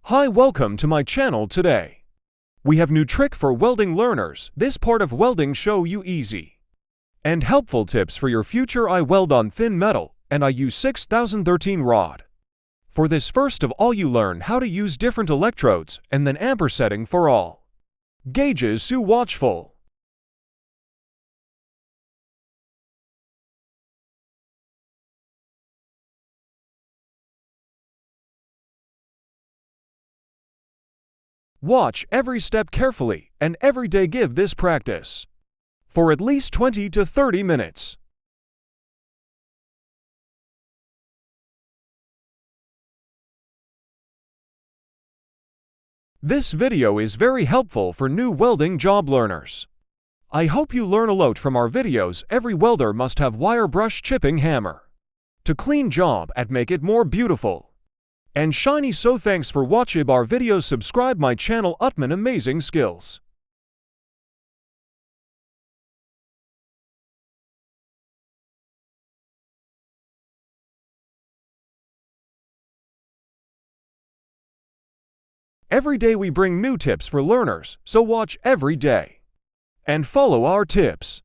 Hi, welcome to my channel today. We have new trick for welding learners. This part of welding show you easy and helpful tips for your future. I weld on thin metal and I use 6013 rod. For this, first of all you learn how to use different electrodes and then amper setting for all gauges, so watchful. Watch every step carefully and every day give this practice for at least 20 to 30 minutes. This video is very helpful for new welding job learners. I hope you learn a lot from our videos. Every welder must have wire brush chipping hammer to clean job and make it more beautiful and shiny. So thanks for watching our videos. Subscribe my channel Utman Amazing Skills. Every day we bring new tips for learners, so watch every day and follow our tips.